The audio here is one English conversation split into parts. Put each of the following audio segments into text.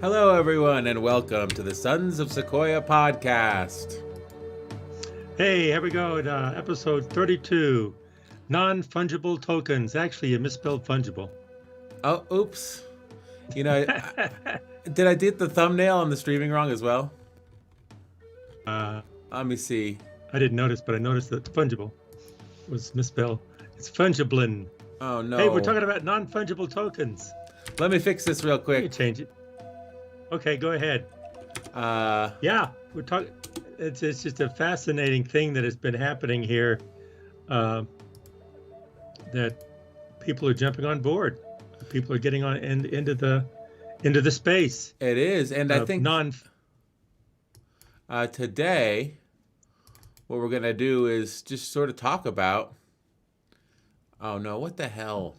Hello, everyone, and welcome to the Sons of Sequoia podcast. Hey, here we go at episode 32. Non-fungible tokens. Actually, you misspelled fungible. Oh, oops. You know, did I get the thumbnail on the streaming wrong as well? Let me see. I didn't notice, but I noticed that fungible was misspelled. It's fungiblin. Oh, no. Hey, we're talking about non-fungible tokens. Let me fix this real You quick. can change it. Okay, go ahead. Yeah, we're talking. It's just a fascinating thing that has been happening here. That people are jumping on board. People are getting on into the space. It is, and I think today, what we're going to do is just sort of talk about... Oh, no, what the hell?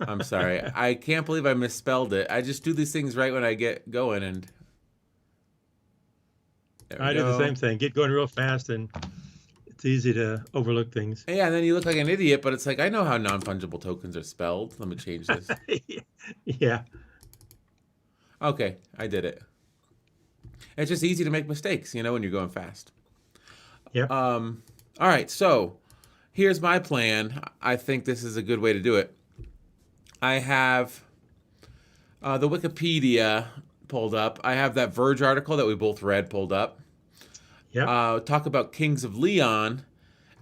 I'm sorry. I can't believe I misspelled it. I just do these things right when I get going, and... I do the same thing. Get going real fast, and it's easy to overlook things. Yeah, and then you look like an idiot, but it's like, I know how non-fungible tokens are spelled. Let me change this. Yeah. Okay, I did it. It's just easy to make mistakes, when you're going fast. Yeah. All right, so here's my plan. I think this is a good way to do it. I have the Wikipedia pulled up. I have that Verge article that we both read pulled up. Yeah. Talk about Kings of Leon,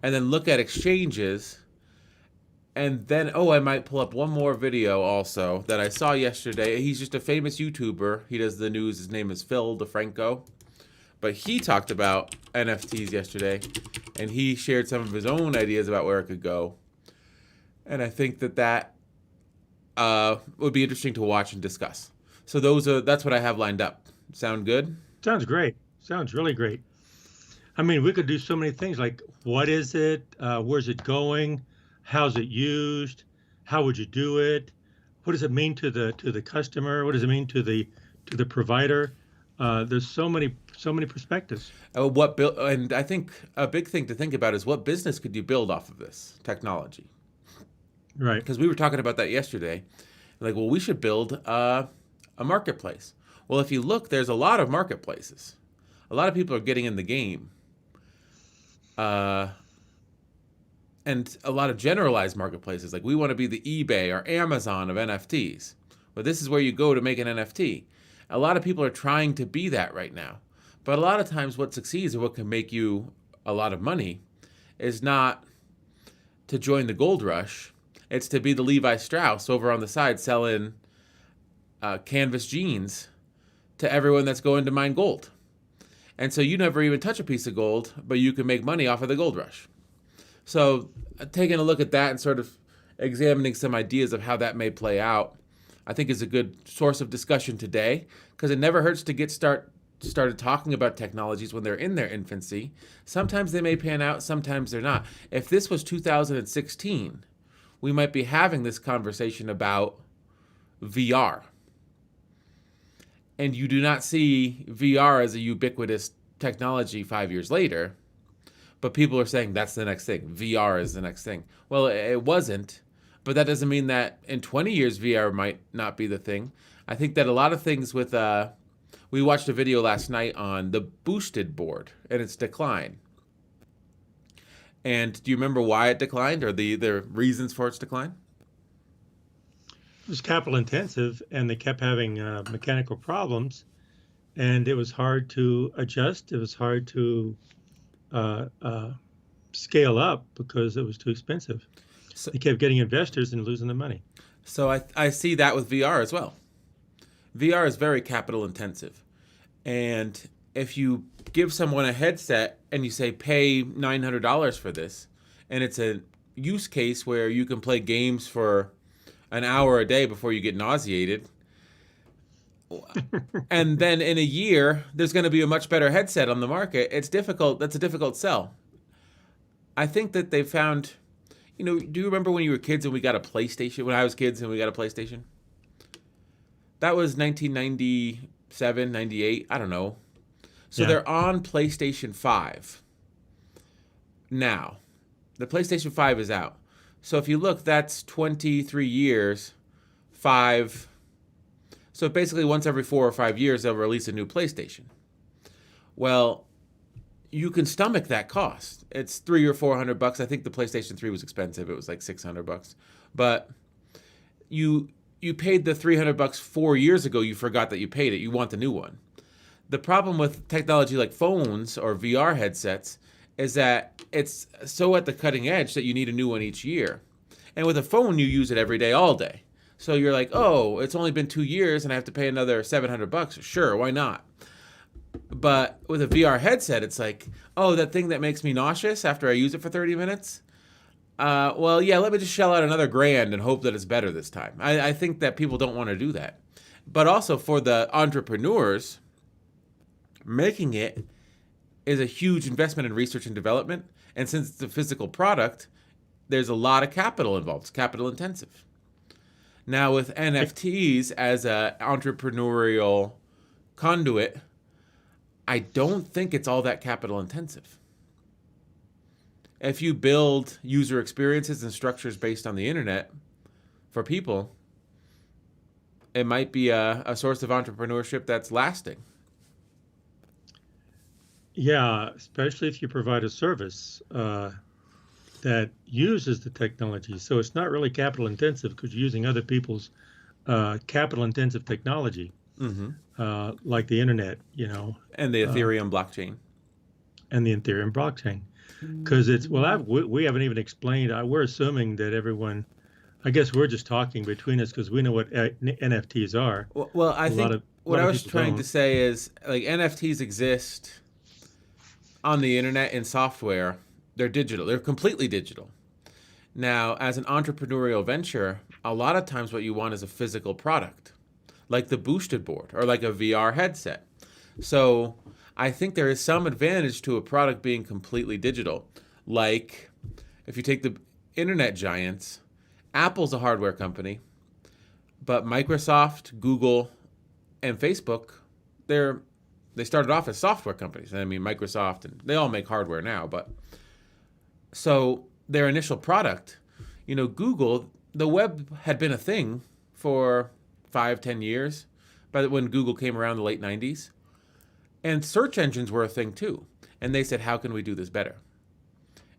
and then look at exchanges. And then, I might pull up one more video also that I saw yesterday. He's just a famous YouTuber. He does the news. His name is Phil Defranco. But he talked about NFTs yesterday, and he shared some of his own ideas about where it could go. And I think that would be interesting to watch and discuss. So that's what I have lined up. Sound good? Sounds great. Sounds really great. I mean, we could do so many things like what is it? Where's it going? How's it used? How would you do it? What does it mean to the customer? What does it mean to the provider? There's so many perspectives. And I think a big thing to think about is what business could you build off of this technology? Right. Because we were talking about that yesterday. Like, well, we should build a marketplace. Well, if you look, there's a lot of marketplaces. A lot of people are getting in the game. And a lot of generalized marketplaces. Like, we want to be the eBay or Amazon of NFTs. But this is where you go to make an NFT. A lot of people are trying to be that right now. But a lot of times what succeeds or what can make you a lot of money is not to join the gold rush. It's to be the Levi Strauss over on the side selling canvas jeans to everyone that's going to mine gold. And so you never even touch a piece of gold, but you can make money off of the gold rush. So taking a look at that and sort of examining some ideas of how that may play out, I think is a good source of discussion today, because it never hurts to get started talking about technologies when they're in their infancy. Sometimes they may pan out, sometimes they're not. If this was 2016, we might be having this conversation about VR. And you do not see VR as a ubiquitous technology 5 years later. But people are saying that's the next thing. VR is the next thing. Well, it wasn't. But that doesn't mean that in 20 years VR might not be the thing. I think that a lot of things with... we watched a video last night on the boosted board and its decline. And do you remember why it declined or the reasons for its decline? It was capital intensive, and they kept having mechanical problems, and it was hard to adjust. It was hard to scale up because it was too expensive. So they kept getting investors and losing the money. So I see that with VR as well. VR is very capital intensive. And if you give someone a headset and you say, pay $900 for this, and it's a use case where you can play games for an hour a day before you get nauseated, and then in a year, there's going to be a much better headset on the market, it's difficult. That's a difficult sell. I think that they found, do you remember when you were kids and we got a PlayStation? When I was kids and we got a PlayStation? That was 1997, 98, I don't know. So they're on PlayStation 5 now. The PlayStation 5 is out. So if you look, that's 23 years, 5 So basically, once every 4 or 5 years, they'll release a new PlayStation. Well, you can stomach that cost. It's $300 or $400. I think the PlayStation 3 was expensive. It was like $600. But you paid the $300 4 years ago. You forgot that you paid it. You want the new one. The problem with technology like phones or VR headsets is that it's so at the cutting edge that you need a new one each year. And with a phone, you use it every day, all day. So you're like, oh, it's only been 2 years and I have to pay another $700. Sure, why not? But with a VR headset, it's like, oh, that thing that makes me nauseous after I use it for 30 minutes? Well, yeah, let me just shell out another grand and hope that it's better this time. I think that people don't want to do that. But also for the entrepreneurs, making it is a huge investment in research and development. And since it's a physical product, there's a lot of capital involved. It's capital intensive. Now with NFTs as an entrepreneurial conduit, I don't think it's all that capital intensive. If you build user experiences and structures based on the internet for people, it might be a source of entrepreneurship that's lasting. Yeah, especially if you provide a service that uses the technology. So it's not really capital intensive because you're using other people's capital intensive technology, like the internet, And the Ethereum blockchain. and the Ethereum blockchain. Because we haven't even explained. We're assuming that everyone, I guess we're just talking between us because we know what NFTs are. Well, I think what I was trying to say is like NFTs exist on the internet in software. They're digital. They're completely digital. Now, as an entrepreneurial venture, a lot of times what you want is a physical product, like the boosted board or like a VR headset. So I think there is some advantage to a product being completely digital. Like if you take the internet giants, Apple's a hardware company, but Microsoft, Google, and Facebook, they started off as software companies. I mean, Microsoft, and they all make hardware now, but so their initial product, Google, the web had been a thing for 5-10 years, but when Google came around in the late 90s. And search engines were a thing too. And they said, how can we do this better?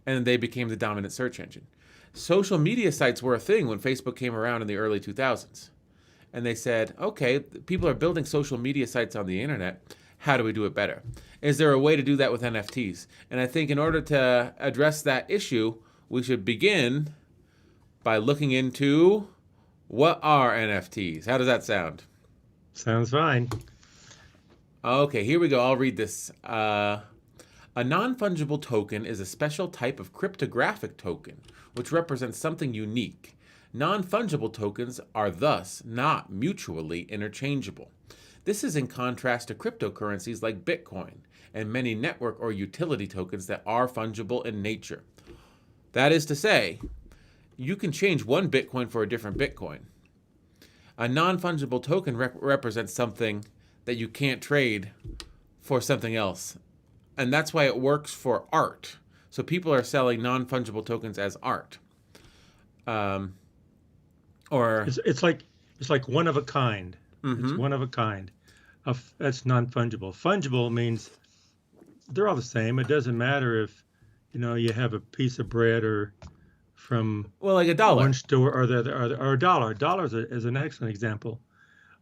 And they became the dominant search engine. Social media sites were a thing when Facebook came around in the early 2000s. And they said, okay, people are building social media sites on the internet. How do we do it better? Is there a way to do that with NFTs? And I think in order to address that issue, we should begin by looking into what are NFTs? How does that sound? Sounds fine. Okay, here we go. I'll read this. A non-fungible token is a special type of cryptographic token, which represents something unique. Non-fungible tokens are thus not mutually interchangeable. This is in contrast to cryptocurrencies like Bitcoin and many network or utility tokens that are fungible in nature. That is to say, you can change one Bitcoin for a different Bitcoin. A non-fungible token represents something that you can't trade for something else. And that's why it works for art. So people are selling non-fungible tokens as art. It's like one of a kind. It's one of a kind. That's non-fungible. Fungible means they're all the same. It doesn't matter if you have a piece of bread or from like a dollar, one store or a dollar. A dollar is an excellent example.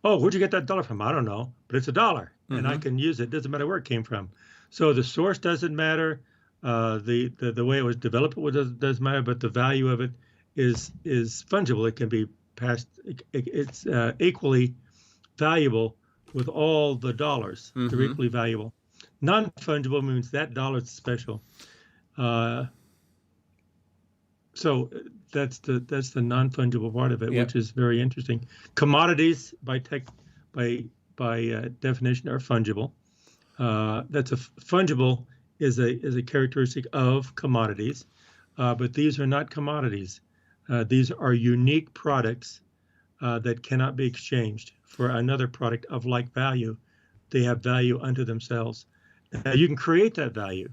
Oh, where'd you get that dollar from? I don't know, but it's a dollar, and I can use it. Doesn't matter where it came from. So the source doesn't matter. The way it was developed doesn't matter, but the value of it is fungible. It can be passed. It's equally valuable with all the dollars. They're equally valuable. Non-fungible means that dollar is special. So that's the non-fungible part of it, which is very interesting. Commodities by definition are fungible. Fungible is a characteristic of commodities, but these are not commodities. These are unique products that cannot be exchanged for another product of like value. They have value unto themselves. You can create that value,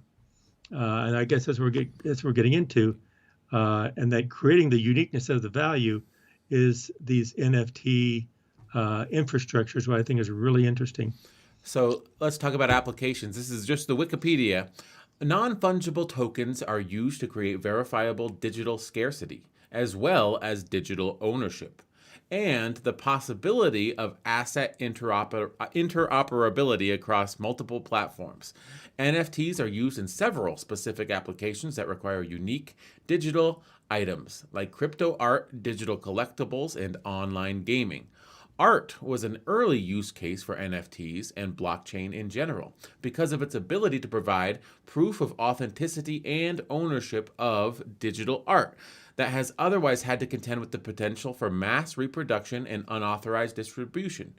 and I guess that's what we're getting into. And that creating the uniqueness of the value is these NFT infrastructure is what I think is really interesting. So let's talk about applications. This is just the Wikipedia. Non-fungible tokens are used to create verifiable digital scarcity, as well as digital ownership, and the possibility of asset interoperability across multiple platforms. NFTs are used in several specific applications that require unique digital items, like crypto art, digital collectibles, and online gaming. Art was an early use case for NFTs and blockchain in general because of its ability to provide proof of authenticity and ownership of digital art that has otherwise had to contend with the potential for mass reproduction and unauthorized distribution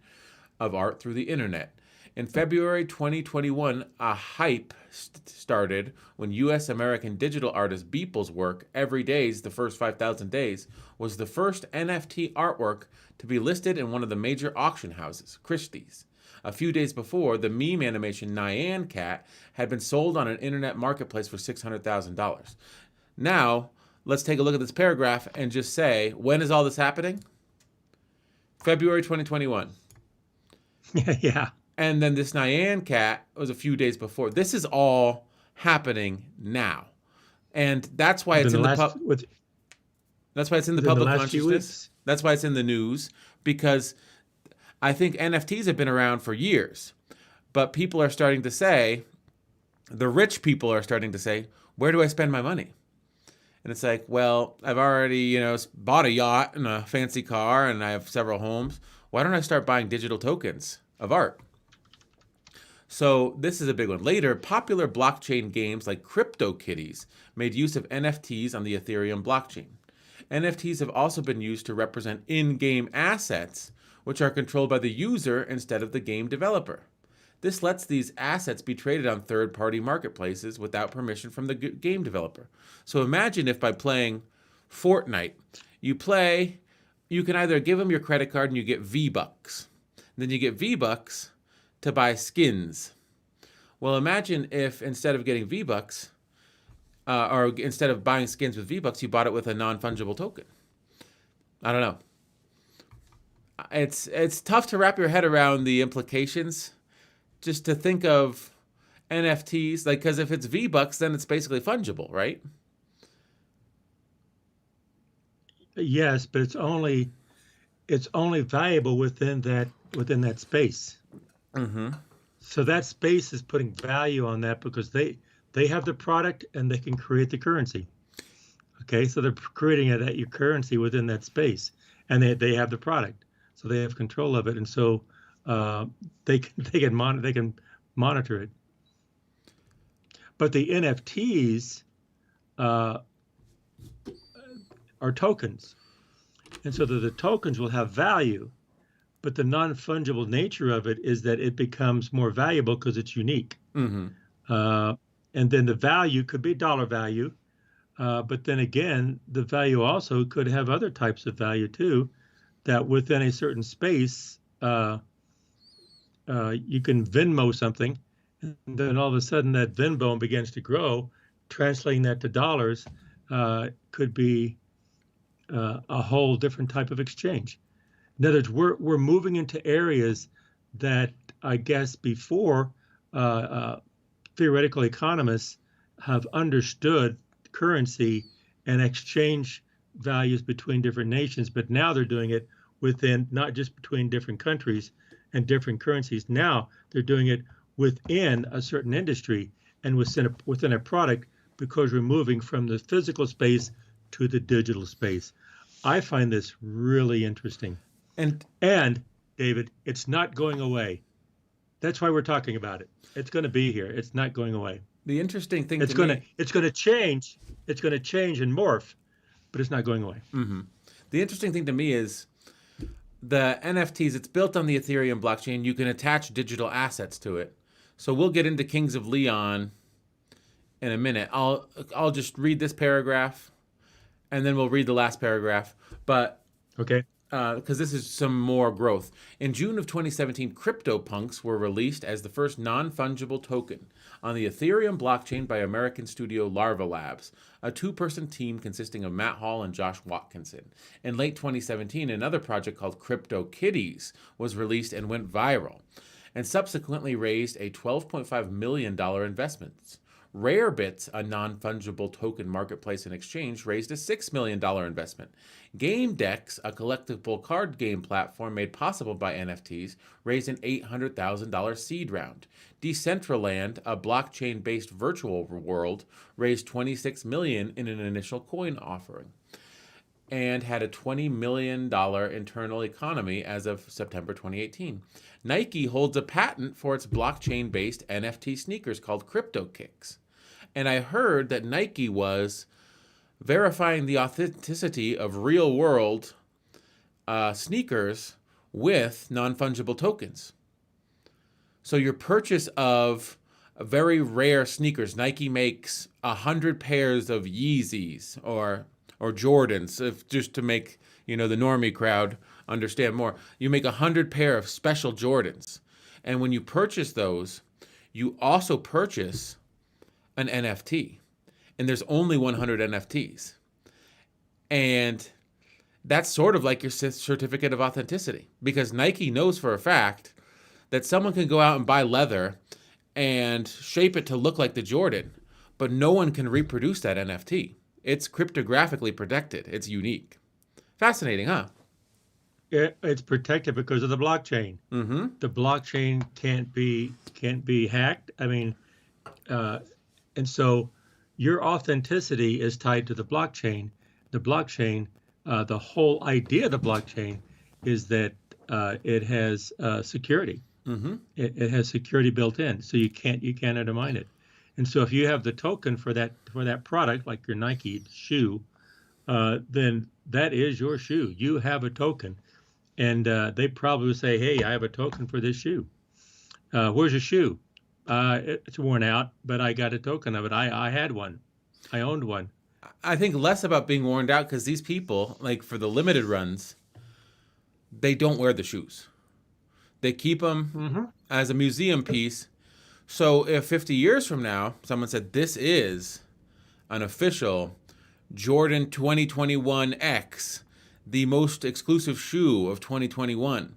of art through the internet. In February 2021, a hype started when U.S. American digital artist Beeple's work, Every Day's The First 5,000 Days, was the first NFT artwork to be listed in one of the major auction houses, Christie's. A few days before, the meme animation Nyan Cat had been sold on an internet marketplace for $600,000. Now, let's take a look at this paragraph and just say, when is all this happening? February 2021. Yeah. And then this Nyan Cat was a few days before. This is all happening now. And that's why it's in the that's why it's in the public consciousness. That's why it's in the news, because I think NFTs have been around for years. But people are starting to say, the rich people are starting to say, where do I spend my money? And it's like, well, I've already, bought a yacht and a fancy car and I have several homes. Why don't I start buying digital tokens of art? So this is a big one. Later, popular blockchain games like CryptoKitties made use of NFTs on the Ethereum blockchain. NFTs have also been used to represent in-game assets, which are controlled by the user instead of the game developer. This lets these assets be traded on third-party marketplaces without permission from the game developer. So imagine if by playing Fortnite, you can either give them your credit card and you get V-Bucks. Then you get V-Bucks to buy skins. Well, imagine if instead of getting V-Bucks, or instead of buying skins with V-Bucks, you bought it with a non-fungible token. I don't know. It's tough to wrap your head around the implications. Just to think of NFTs, because if it's V-Bucks, then it's basically fungible, right? Yes, but it's only valuable within that space. Mm-hmm. So that space is putting value on that because they have the product and they can create the currency. Okay, so they're creating your currency within that space, and they have the product, so they have control of it, and so they can monitor it. But the NFTs are tokens, and so the tokens will have value. But the non-fungible nature of it is that it becomes more valuable because it's unique. Mm-hmm. And then the value could be dollar value. But then again, the value also could have other types of value too, that within a certain space, you can Venmo something. And then all of a sudden that Venmo begins to grow. Translating that to dollars could be a whole different type of exchange. In other words, we're moving into areas that I guess before theoretical economists have understood currency and exchange values between different nations, but now they're doing it within, not just between different countries and different currencies. Now they're doing it within a certain industry and within a product, because we're moving from the physical space to the digital space. I find this really interesting. And David, it's not going away. That's why we're talking about it. It's going to be here. It's not going away. The interesting thing it's going to change. It's going to change and morph, but it's not going away. Mm-hmm. The interesting thing to me is the NFTs. It's built on the Ethereum blockchain. You can attach digital assets to it. So we'll get into Kings of Leon in a minute. I'll just read this paragraph, and then we'll read the last paragraph. But okay. because this is some more growth. In June of 2017, CryptoPunks were released as the first non-fungible token on the Ethereum blockchain by American studio Larva Labs, a two-person team consisting of Matt Hall and Josh Watkinson. In late 2017, another project called CryptoKitties was released and went viral, and subsequently raised a $12.5 million investment. Rarebits, a non-fungible token marketplace and exchange, raised a $6 million investment. GameDex, a collectible card game platform made possible by NFTs, raised an $800,000 seed round. Decentraland, a blockchain-based virtual world, raised $26 million in an initial coin offering and had a $20 million internal economy as of September 2018. Nike holds a patent for its blockchain-based NFT sneakers called CryptoKicks. And I heard that Nike was verifying the authenticity of real-world sneakers with non-fungible tokens. So your purchase of very rare sneakers, Nike makes 100 pairs of Yeezys or Jordans, just to make the normie crowd understand more. You make 100 pair of special Jordans, and when you purchase those, you also purchase an NFT, and there's only 100 NFTs, and that's sort of like your certificate of authenticity, because Nike knows for a fact that someone can go out and buy leather and shape it to look like the Jordan, but no one can reproduce that NFT. It's cryptographically protected. It's unique. Fascinating, huh? It's protected because of the blockchain. Mm-hmm. The blockchain can't be hacked. I mean, and so your authenticity is tied to the blockchain. The blockchain, the whole idea of the blockchain is that it has security. Mm-hmm. It has security built in, so you can't undermine it. And so if you have the token for that product, like your Nike shoe, then that is your shoe. You have a token, and they probably would say, "Hey, I have a token for this shoe. Where's your shoe? It's worn out, but I got a token of it. I had one. I owned one." I think less about being worn out, because these people, like for the limited runs, they don't wear the shoes. They keep them as a museum piece. So if 50 years from now, someone said, this is an official Jordan 2021 X, the most exclusive shoe of 2021,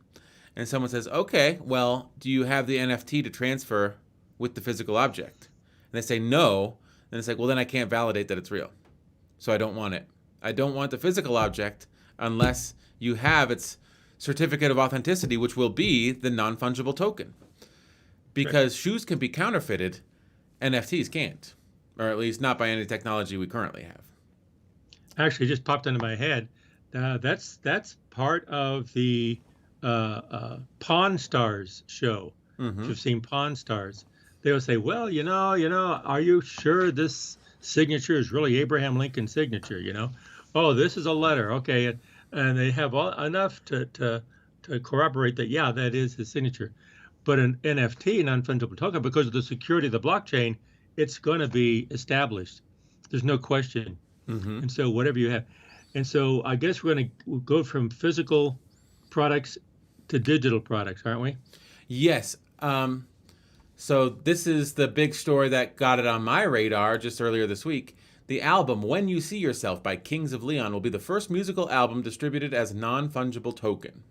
and someone says, okay, well, do you have the NFT to transfer with the physical object? And they say no, then it's like, well, then I can't validate that it's real. So I don't want it. I don't want the physical object unless you have its certificate of authenticity, which will be the non-fungible token. Because shoes can be counterfeited, NFTs can't, or at least not by any technology we currently have. Actually, it just popped into my head. That's part of the Pawn Stars show. Mm-hmm. If you've seen Pawn Stars, they will say, "Well, are you sure this signature is really Abraham Lincoln's signature? Oh, this is a letter, okay." And they have enough to corroborate that, yeah, that is his signature. But an NFT, non-fungible token, because of the security of the blockchain, it's going to be established. There's no question. Mm-hmm. And so whatever you have. And so I guess we're going to go from physical products to digital products, aren't we? Yes. So this is the big story that got it on my radar just earlier this week. The album When You See Yourself by Kings of Leon will be the first musical album distributed as non-fungible token.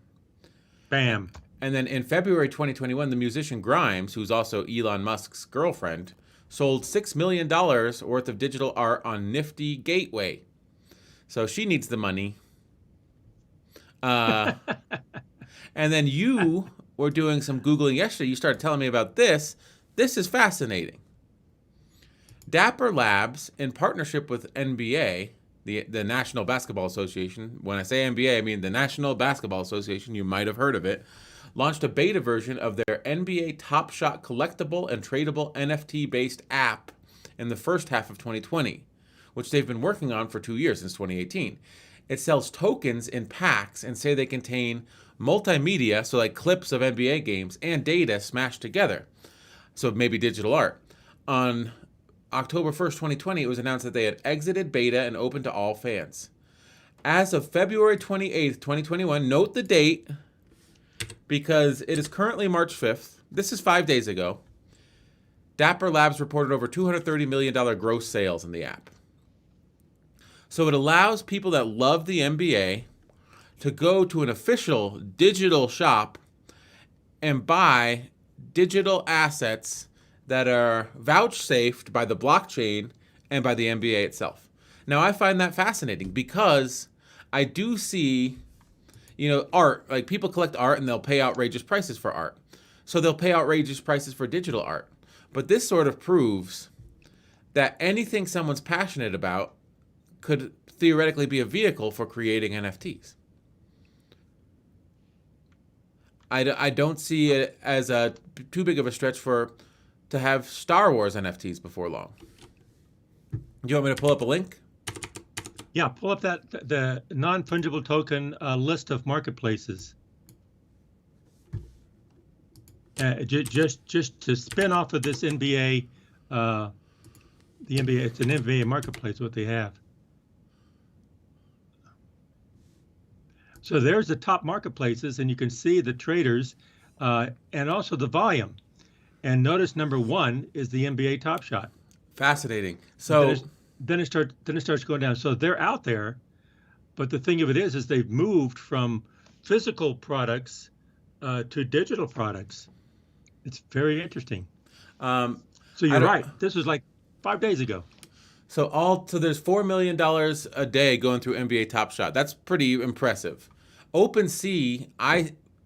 Bam. And then in February 2021, the musician Grimes, who's also Elon Musk's girlfriend, sold $6 million worth of digital art on Nifty Gateway. So she needs the money. And then you were doing some Googling yesterday. You started telling me about this. This is fascinating. Dapper Labs, in partnership with NBA, the National Basketball Association. When I say NBA, I mean the National Basketball Association. You might have heard of it. Launched a beta version of their NBA Top Shot collectible and tradable NFT-based app in the first half of 2020, which they've been working on for 2 years, since 2018. It sells tokens in packs and say they contain multimedia, so like clips of NBA games, and data smashed together, so maybe digital art. On October 1st, 2020, it was announced that they had exited beta and opened to all fans. As of February 28th, 2021, note the date because it is currently March 5th. This is 5 days ago. Dapper Labs reported over $230 million gross sales in the app. So it allows people that love the NBA to go to an official digital shop and buy digital assets that are vouchsafed by the blockchain and by the NBA itself. Now, I find that fascinating because I do see, art. Like, people collect art and they'll pay outrageous prices for art. So they'll pay outrageous prices for digital art. But this sort of proves that anything someone's passionate about could theoretically be a vehicle for creating NFTs. I don't see it as too big of a stretch to have Star Wars NFTs before long. Do you want me to pull up a link? Yeah, pull up the non-fungible token list of marketplaces. Just to spin off of this NBA, the NBA, it's an NBA marketplace, what they have. So there's the top marketplaces, and you can see the traders and also the volume. And notice number one is the NBA Top Shot. Fascinating. So then it starts going down. So they're out there, but the thing of it is they've moved from physical products to digital products. It's very interesting. So you're right. This was like 5 days ago. So there's $4 million a day going through NBA Top Shot. That's pretty impressive. OpenSea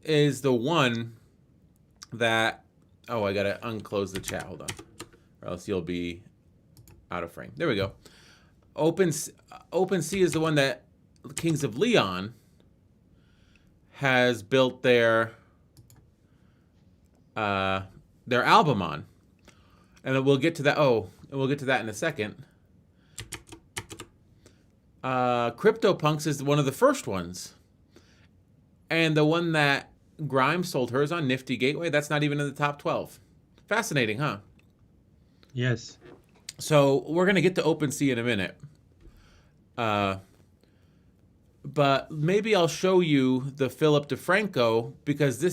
is the one that. Oh, I gotta unclose the chat. Hold on, or else you'll be out of frame. There we go. OpenSea is the one that Kings of Leon has built their album on, and we'll get to that. And we'll get to that in a second. CryptoPunks is one of the first ones, and the one that Grimes sold hers on, Nifty Gateway, that's not even in the top 12. Fascinating, huh? Yes. So we're going to get to OpenSea in a minute. But maybe I'll show you the Philip Defranco because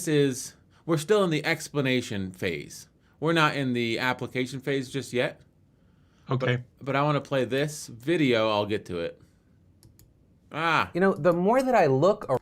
we're still in the explanation phase. We're not in the application phase just yet. Okay. But I want to play this video. I'll get to it. The more that I look around,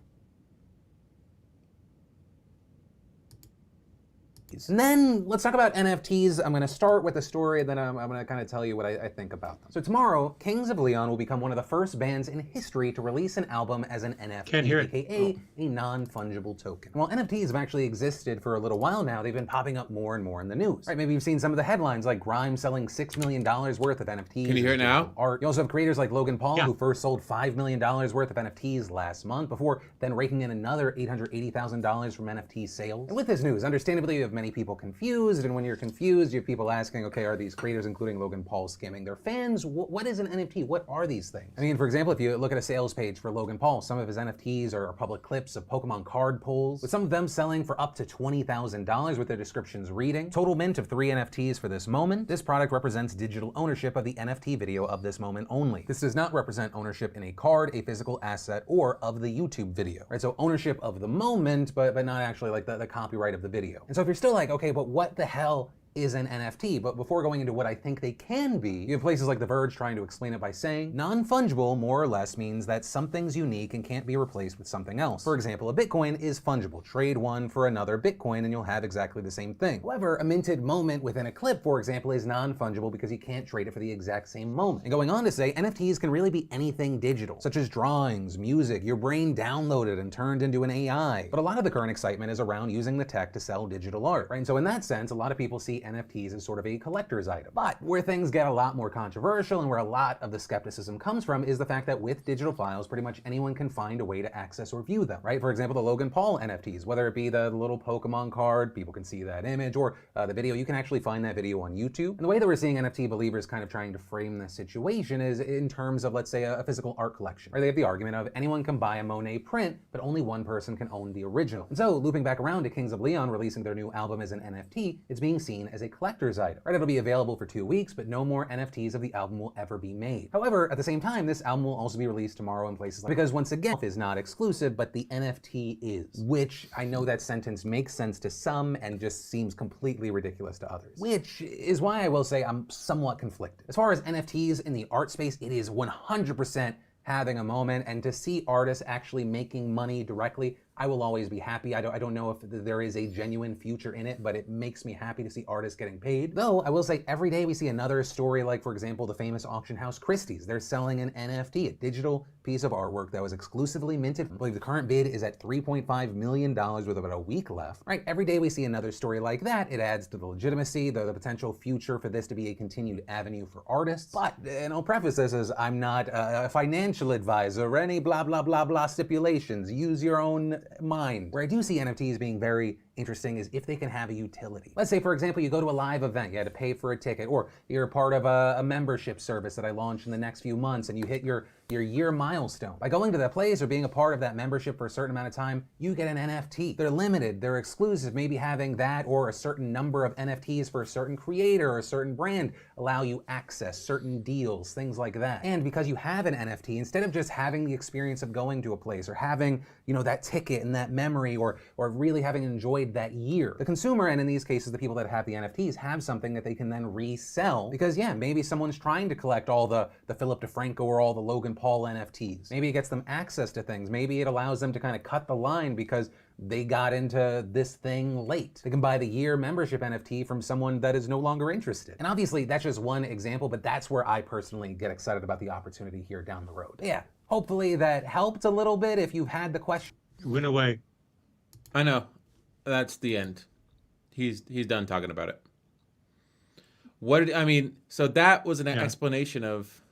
and then let's talk about NFTs. I'm going to start with a story, then I'm going to kind of tell you what I think about them. So tomorrow, Kings of Leon will become one of the first bands in history to release an album as an NFT, aka a non-fungible token. While NFTs have actually existed for a little while now, they've been popping up more and more in the news. Right? Maybe you've seen some of the headlines like Grimes selling $6 million worth of NFTs. Can you hear it now? Art. You also have creators like Logan Paul, who first sold $5 million worth of NFTs last month, before then raking in another $880,000 from NFT sales. And with this news, understandably, you have many people confused, and when you're confused, you have people asking, okay, are these creators, including Logan Paul, scamming their fans? What is an NFT? What are these things? I mean, for example, if you look at a sales page for Logan Paul, some of his NFTs are public clips of Pokemon card pulls, with some of them selling for up to $20,000 with their descriptions reading, total mint of 3 NFTs for this moment. This product represents digital ownership of the NFT video of this moment only. This does not represent ownership in a card, a physical asset, or of the YouTube video, right? So ownership of the moment, but not actually like the copyright of the video. And so if you're still like, okay, but what the hell is an NFT? But before going into what I think they can be, you have places like The Verge trying to explain it by saying, non-fungible more or less means that something's unique and can't be replaced with something else. For example, a Bitcoin is fungible. Trade one for another Bitcoin and you'll have exactly the same thing. However, a minted moment within a clip, for example, is non-fungible because you can't trade it for the exact same moment. And going on to say, NFTs can really be anything digital, such as drawings, music, your brain downloaded and turned into an AI. But a lot of the current excitement is around using the tech to sell digital art, right? And so in that sense, a lot of people see NFTs as sort of a collector's item. But where things get a lot more controversial and where a lot of the skepticism comes from is the fact that with digital files, pretty much anyone can find a way to access or view them, right? For example, the Logan Paul NFTs, whether it be the little Pokemon card, people can see that image, or the video, you can actually find that video on YouTube. And the way that we're seeing NFT believers kind of trying to frame this situation is in terms of, let's say, a physical art collection, where they have the argument of anyone can buy a Monet print, but only one person can own the original. And so, looping back around to Kings of Leon releasing their new album as an NFT, it's being seen as a collector's item. Right, it'll be available for 2 weeks, but no more NFTs of the album will ever be made. However, at the same time, this album will also be released tomorrow in places like, because once again, is not exclusive, but the NFT is. Which, I know that sentence makes sense to some and just seems completely ridiculous to others. Which is why I will say I'm somewhat conflicted. As far as NFTs in the art space, it is 100% having a moment, and to see artists actually making money directly, I will always be happy. I don't know if there is a genuine future in it, but it makes me happy to see artists getting paid. Though, I will say every day we see another story, like for example, the famous auction house Christie's. They're selling an NFT, a digital piece of artwork that was exclusively minted. I believe the current bid is at $3.5 million with about a week left. Right, every day we see another story like that. It adds to the legitimacy, the potential future for this to be a continued avenue for artists. But, and I'll preface this as I'm not a financial advisor or any blah, blah, blah, blah stipulations. Use your own mind. Where I do see NFTs being very interesting is if they can have a utility. Let's say, for example, you go to a live event, you had to pay for a ticket, or you're a part of a membership service that I launch in the next few months, and you hit your year milestone. By going to that place or being a part of that membership for a certain amount of time, you get an NFT. They're limited, they're exclusive. Maybe having that or a certain number of NFTs for a certain creator or a certain brand allow you access certain deals, things like that. And because you have an NFT, instead of just having the experience of going to a place or having, you know, that ticket and that memory or really having enjoyed that year, the consumer, and in these cases the people that have the NFTs, have something that they can then resell. Because yeah, maybe someone's trying to collect all the Philip Defranco or all the Logan Paul NFTs. Maybe it gets them access to things. Maybe it allows them to kind of cut the line because they got into this thing late. They can buy the year membership NFT from someone that is no longer interested. And obviously that's just one example, but that's where I personally get excited about the opportunity here down the road. But yeah, hopefully that helped a little bit if you've had the question. Went away. I know. That's the end. He's done talking about it. So that was an explanation of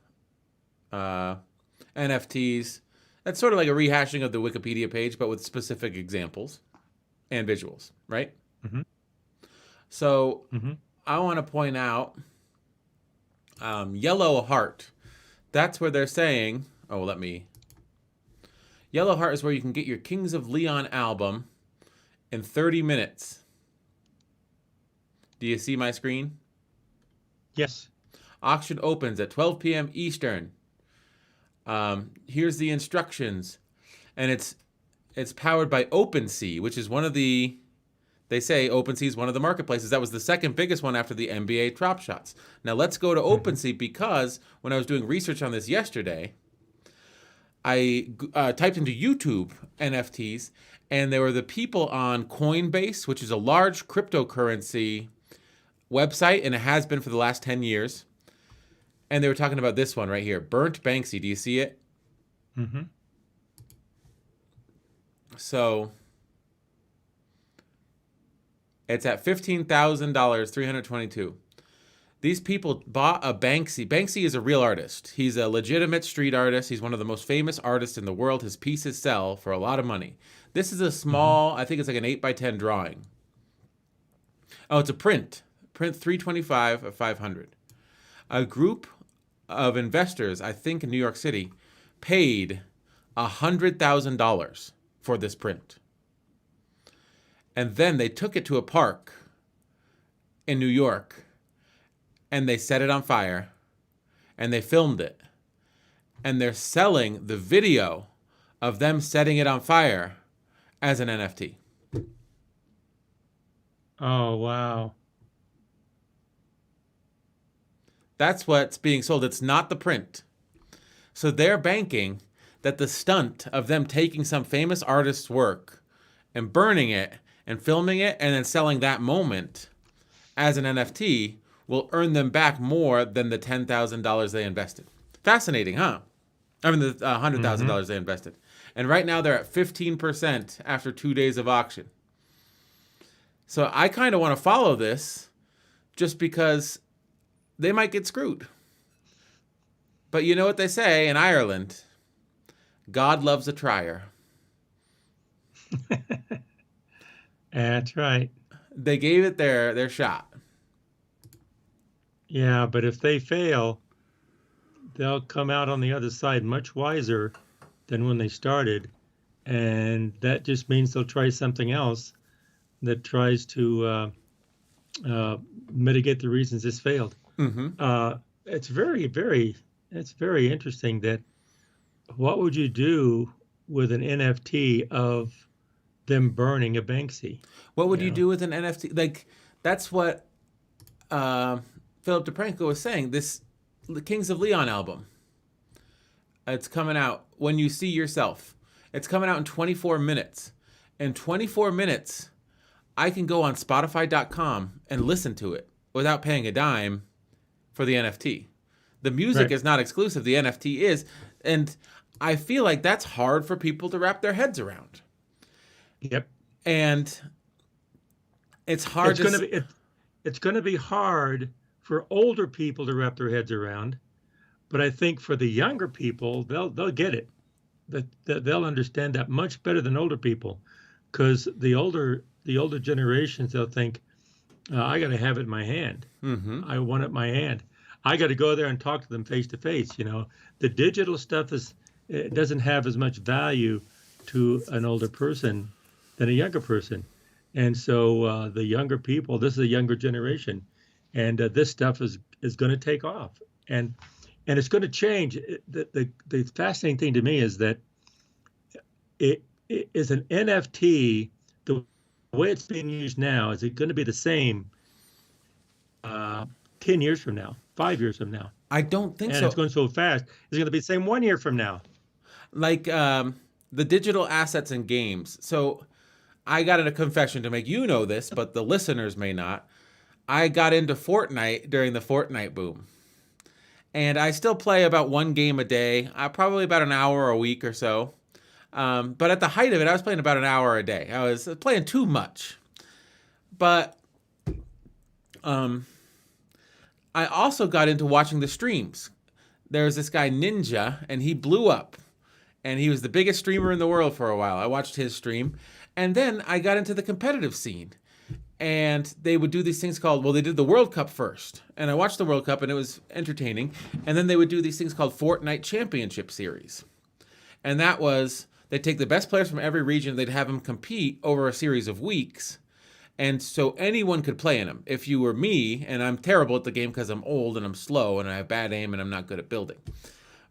NFTs. That's sort of like a rehashing of the Wikipedia page, but with specific examples and visuals, right? Mm-hmm. So I want to point out Yellow Heart. That's where they're saying, Yellow Heart is where you can get your Kings of Leon album in 30 minutes. Do you see my screen? Yes. Auction opens at 12 p.m. Eastern. Here's the instructions. And it's powered by OpenSea, which is one of the, they say OpenSea is one of the marketplaces. That was the second biggest one after the NBA Drop Shots. Now let's go to OpenSea, because when I was doing research on this yesterday, I typed into YouTube NFTs, and there were the people on Coinbase, which is a large cryptocurrency website, and it has been for the last 10 years. And they were talking about this one right here, Burnt Banksy. Do you see it? Mm-hmm. So it's at $15,000, 322. These people bought a Banksy. Banksy is a real artist. He's a legitimate street artist. He's one of the most famous artists in the world. His pieces sell for a lot of money. This is a small, I think it's like an 8x10 drawing. Oh, it's a print. Print 325 of 500. A group of investors, I think in New York City, paid $100,000 for this print. And then they took it to a park in New York, and they set it on fire, and they filmed it. And they're selling the video of them setting it on fire as an NFT. Oh, wow. That's what's being sold. It's not the print. So they're banking that the stunt of them taking some famous artist's work and burning it and filming it and then selling that moment as an NFT will earn them back more than the $10,000 they invested. Fascinating, huh? I mean, the $100,000 they invested. And right now they're at 15% after 2 days of auction. So I kind of want to follow this just because they might get screwed. But you know what they say in Ireland? God loves a trier. That's right. They gave it their shot. Yeah, but if they fail, they'll come out on the other side much wiser than when they started. And that just means they'll try something else that tries to mitigate the reasons this failed. It's it's very interesting that what would you do with an NFT of them burning a Banksy? What would you do with an NFT? Like, that's what Philip Defranco was saying. The Kings of Leon album. It's coming out when you see yourself. It's coming out in 24 minutes. In 24 minutes, I can go on Spotify.com and listen to it without paying a dime for the NFT. The music is not exclusive. The NFT is. And I feel like that's hard for people to wrap their heads around. Yep. And it's hard it's going to be hard for older people to wrap their heads around, but I think for the younger people, they'll get it. They'll understand that much better than older people, because the older generations, they'll think, I got to have it in my hand. I want it in my hand. I got to go there and talk to them face to face. The digital stuff it doesn't have as much value to an older person than a younger person. And so the younger people, this is a younger generation, and this stuff is going to take off, and it's going to change. The fascinating thing to me is that it is an NFT. The way it's being used now, is it going to be the same 10 years from now, 5 years from now? I don't think so. And it's going so fast. It's going to be the same 1 year from now. Like the digital assets in games. So I got a confession to make. You know this, but the listeners may not. I got into Fortnite during the Fortnite boom. And I still play about one game a day, probably about an hour a week or so. But at the height of it, I was playing about an hour a day. I was playing too much. But I also got into watching the streams. There's this guy, Ninja, and he blew up. And he was the biggest streamer in the world for a while. I watched his stream. And then I got into the competitive scene. And they would do these things called, they did the World Cup first. And I watched the World Cup, and it was entertaining. And then they would do these things called Fortnite Championship Series. And that was, they'd take the best players from every region, they'd have them compete over a series of weeks. And so anyone could play in them. If you were me, and I'm terrible at the game because I'm old and I'm slow and I have bad aim and I'm not good at building.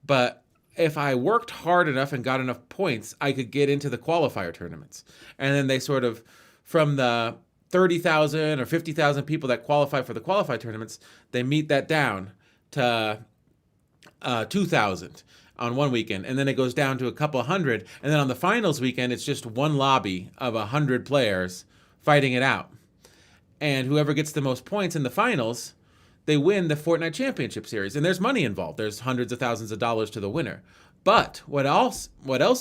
But if I worked hard enough and got enough points, I could get into the qualifier tournaments. And then they sort of, from the 30,000 or 50,000 people that qualify for the qualifier tournaments, they meet that down to 2,000 on one weekend. And then it goes down to a couple hundred. And then on the finals weekend, it's just one lobby of 100 players fighting it out. And whoever gets the most points in the finals, they win the Fortnite Championship Series. And there's money involved. There's hundreds of thousands of dollars to the winner. But what else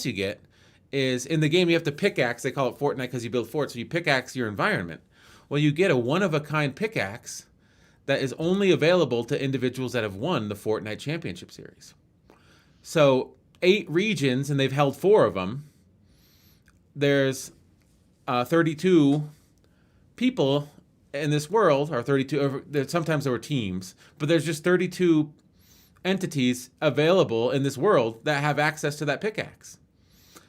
you get is, in the game you have to pickaxe. They call it Fortnite because you build forts, so you pickaxe your environment. Well, you get a one-of-a-kind pickaxe that is only available to individuals that have won the Fortnite Championship Series. So 8 regions, and they've held 4 of them. There's 32 people in this world, or 32, sometimes there were teams, but there's just 32 entities available in this world that have access to that pickaxe.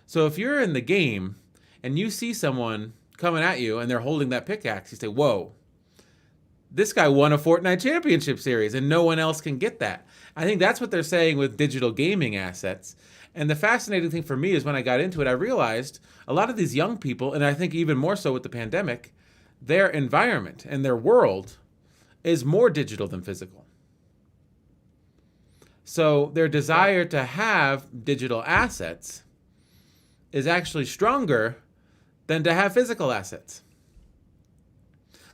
So if you're in the game and you see someone coming at you and they're holding that pickaxe, you say, whoa, this guy won a Fortnite Championship Series and no one else can get that. I think that's what they're saying with digital gaming assets. And the fascinating thing for me is when I got into it, I realized a lot of these young people, and I think even more so with the pandemic, their environment and their world is more digital than physical. So their desire to have digital assets is actually stronger than to have physical assets.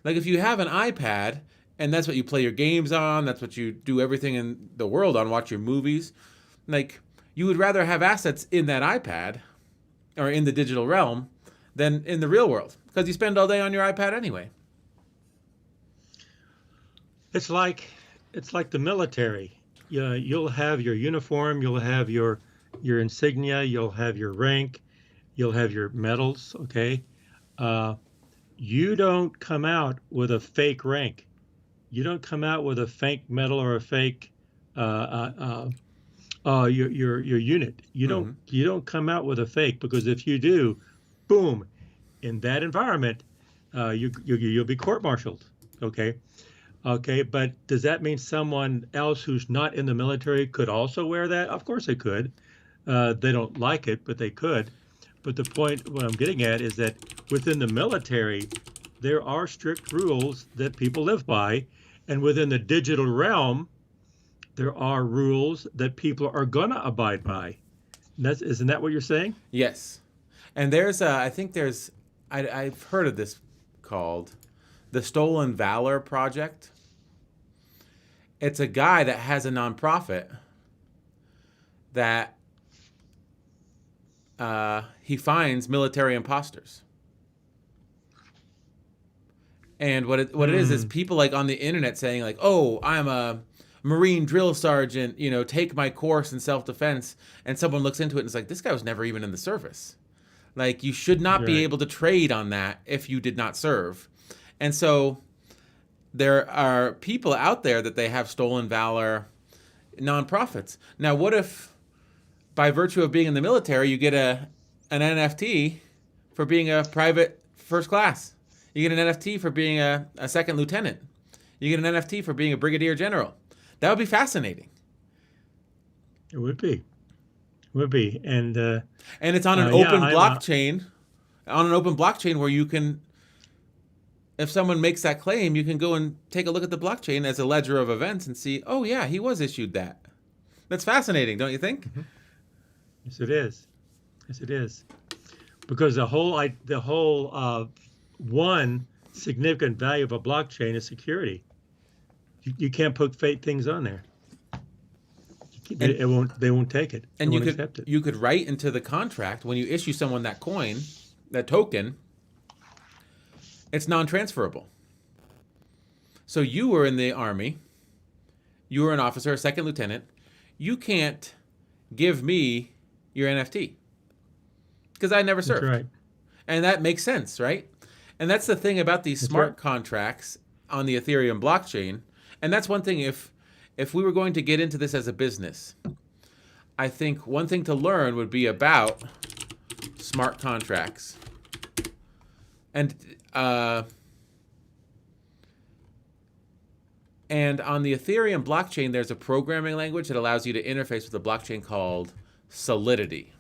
Like if you have an iPad and that's what you play your games on, that's what you do everything in the world on, watch your movies, like you would rather have assets in that iPad or in the digital realm than in the real world because you spend all day on your iPad anyway. It's like the military. You'll have your uniform, you'll have your insignia, you'll have your rank, you'll have your medals, okay? You don't come out with a fake rank. You don't come out with a fake medal or a fake your unit. You don't come out with a fake, because if you do, boom, in that environment, you'll be court-martialed, Okay. Okay, but does that mean someone else who's not in the military could also wear that? Of course they could. They don't like it, but they could. But the point, what I'm getting at, is that within the military, there are strict rules that people live by, and within the digital realm, there are rules that people are gonna abide by. Isn't that what you're saying? Yes. And there's, I think there's, I've heard of this called the Stolen Valor Project. It's a guy that has a nonprofit that he finds military imposters. And what it is people like on the internet saying like, oh, I'm a Marine drill sergeant, you know, take my course in self-defense. And someone looks into it and it's like, this guy was never even in the service. Like, you should not be able to trade on that if you did not serve. And so there are people out there that they have stolen valor nonprofits. Now, what if by virtue of being in the military, you get an NFT for being a private first class? You get an NFT for being a second lieutenant. You get an NFT for being a brigadier general. That would be fascinating. It would be. It would be. And it's on an open blockchain. On an open blockchain where you can, if someone makes that claim, you can go and take a look at the blockchain as a ledger of events and see, oh yeah, he was issued that. That's fascinating, don't you think? Mm-hmm. Yes, it is. Yes, it is. Because the whole one significant value of a blockchain is security. You can't put fake things on there. They won't take it. And accept it. You could write into the contract when you issue someone that coin, that token, it's non-transferable. So you were in the Army, you were an officer, a second lieutenant, you can't give me your NFT because I never served. That's right. And that makes sense, right? And that's the thing about these smart contracts on the Ethereum blockchain. And that's one thing, if we were going to get into this as a business, I think one thing to learn would be about smart contracts. And on the Ethereum blockchain, there's a programming language that allows you to interface with the blockchain called Solidity.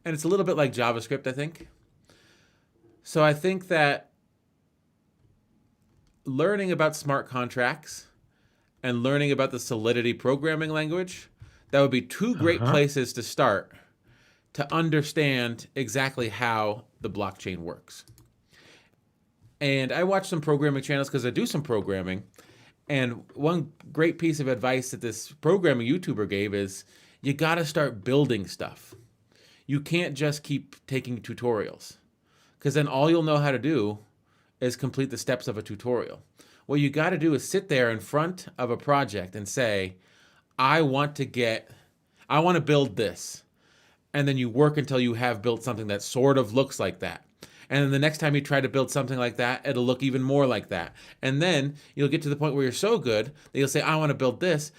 And it's a little bit like JavaScript, I think. So I think that learning about smart contracts and learning about the Solidity programming language, that would be two great places to start to understand exactly how the blockchain works. And I watch some programming channels because I do some programming. And one great piece of advice that this programming YouTuber gave is you got to start building stuff. You can't just keep taking tutorials, because then all you'll know how to do is complete the steps of a tutorial. What you got to do is sit there in front of a project and say, I want to build this. And then you work until you have built something that sort of looks like that. And then the next time you try to build something like that, it'll look even more like that. And then you'll get to the point where you're so good that you'll say, I want to build this,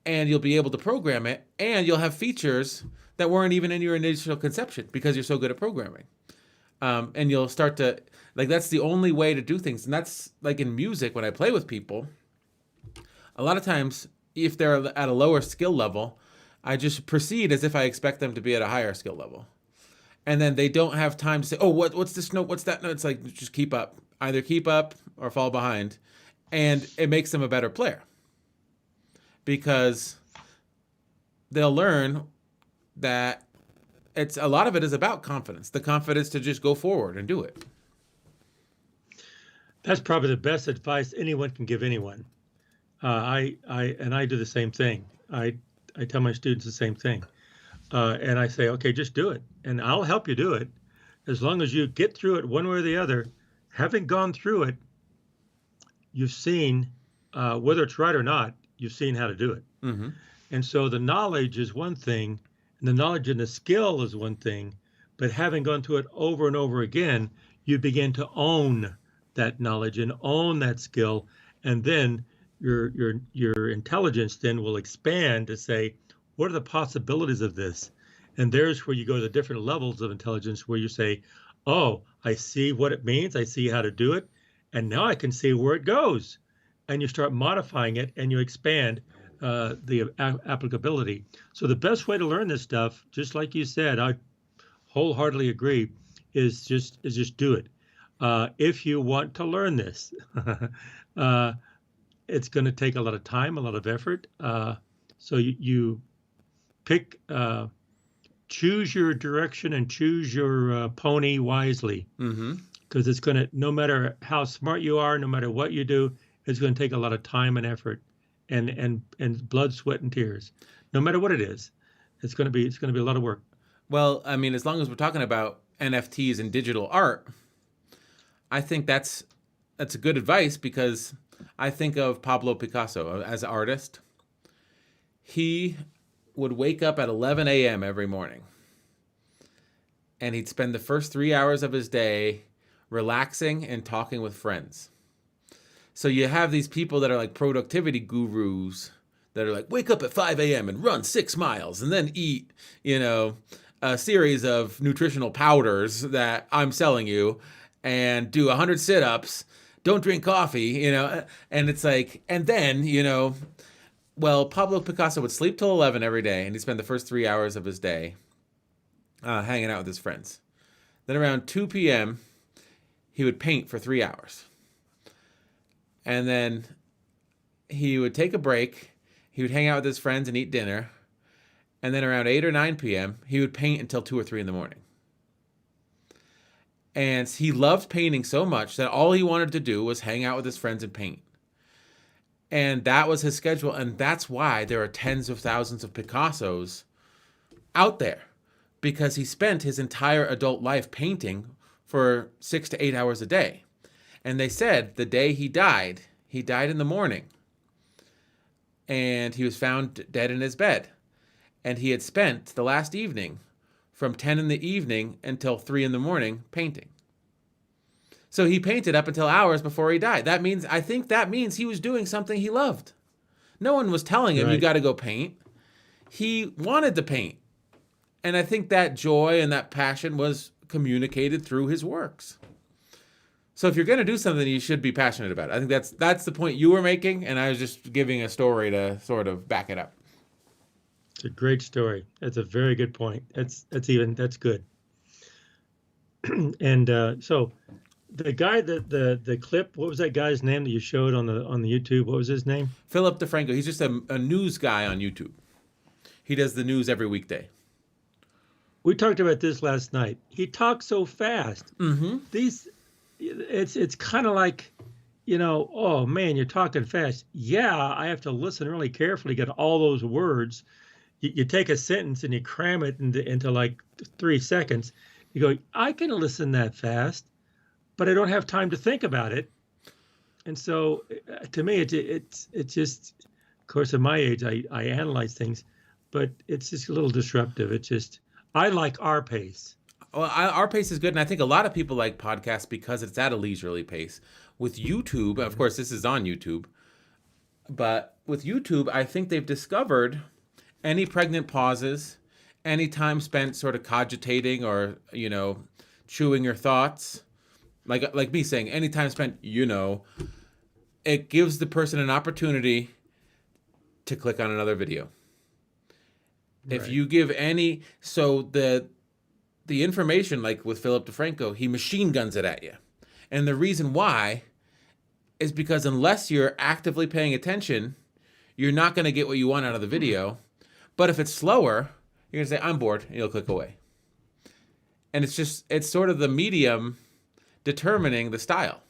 and you'll be able to program it, and you'll have features that weren't even in your initial conception because you're so good at programming. And you'll start to, like, that's the only way to do things. And that's like in music, when I play with people, a lot of times, if they're at a lower skill level, I just proceed as if I expect them to be at a higher skill level. And then they don't have time to say, oh, what's this note? What's that note? It's like, just keep up. Either keep up or fall behind. And it makes them a better player. Because they'll learn that a lot of it is about confidence. The confidence to just go forward and do it. That's probably the best advice anyone can give anyone. I do the same thing. I tell my students the same thing. And I say, okay, just do it. And I'll help you do it. As long as you get through it one way or the other, having gone through it, you've seen, whether it's right or not, you've seen how to do it. Mm-hmm. And so the knowledge is one thing, and the knowledge and the skill is one thing, but having gone through it over and over again, you begin to own that knowledge and own that skill. And then your intelligence then will expand to say, what are the possibilities of this? And there's where you go to the different levels of intelligence where you say, oh, I see what it means. I see how to do it. And now I can see where it goes. And you start modifying it and you expand the applicability. So the best way to learn this stuff, just like you said, I wholeheartedly agree, is just do it. If you want to learn this, it's going to take a lot of time, a lot of effort. So you pick, choose your direction and choose your pony wisely, because it's going to, no matter how smart you are, no matter what you do, it's going to take a lot of time and effort, and blood, sweat, and tears. No matter what it is, it's going to be a lot of work. Well, I mean, as long as we're talking about NFTs and digital art, I think that's a good advice, because I think of Pablo Picasso as an artist. He would wake up at 11 a.m. every morning, and he'd spend the first 3 hours of his day relaxing and talking with friends. So you have these people that are like productivity gurus that are like, wake up at 5 a.m. and run 6 miles and then eat, a series of nutritional powders that I'm selling you, and do 100 sit-ups, don't drink coffee, and it's like, and then, well, Pablo Picasso would sleep till 11 every day, and he'd spend the first 3 hours of his day hanging out with his friends. Then around 2 p.m., he would paint for 3 hours. And then he would take a break. He would hang out with his friends and eat dinner. And then around 8 or 9 p.m., he would paint until 2 or 3 in the morning. And he loved painting so much that all he wanted to do was hang out with his friends and paint. And that was his schedule. And that's why there are tens of thousands of Picassos out there, because he spent his entire adult life painting for 6 to 8 hours a day. And they said the day he died in the morning, and he was found dead in his bed. And he had spent the last evening from 10 in the evening until 3 in the morning painting. So he painted up until hours before he died. I think that means he was doing something he loved. No one was telling him, You got to go paint. He wanted to paint. And I think that joy and that passion was communicated through his works. So if you're going to do something, you should be passionate about it. I think that's the point you were making, and I was just giving a story to sort of back it up. It's a great story. That's a very good point. That's good. And so the guy the clip, what was that guy's name that you showed on the YouTube? What was his name? Philip Defranco. He's just a news guy on YouTube. He does the news every weekday. We talked about this last night. He talks so fast. Mm-hmm. It's kind of like, oh man, you're talking fast. Yeah, I have to listen really carefully, get all those words. You take a sentence and you cram it into like 3 seconds. You go, I can listen that fast, but I don't have time to think about it. And so to me, it's just, of course, at my age, I analyze things, but it's just a little disruptive. It's just, I like our pace. Well, our pace is good, and I think a lot of people like podcasts because it's at a leisurely pace. With YouTube, of course, this is on YouTube, but with YouTube, I think they've discovered any pregnant pauses, any time spent sort of cogitating or, chewing your thoughts, like me saying, any time spent, it gives the person an opportunity to click on another video. Right. If you give the information, like with Philip Defranco, he machine guns it at you. And the reason why is because unless you're actively paying attention, you're not going to get what you want out of the video. But if it's slower, you're going to say, I'm bored, and you'll click away. And it's sort of the medium determining the style.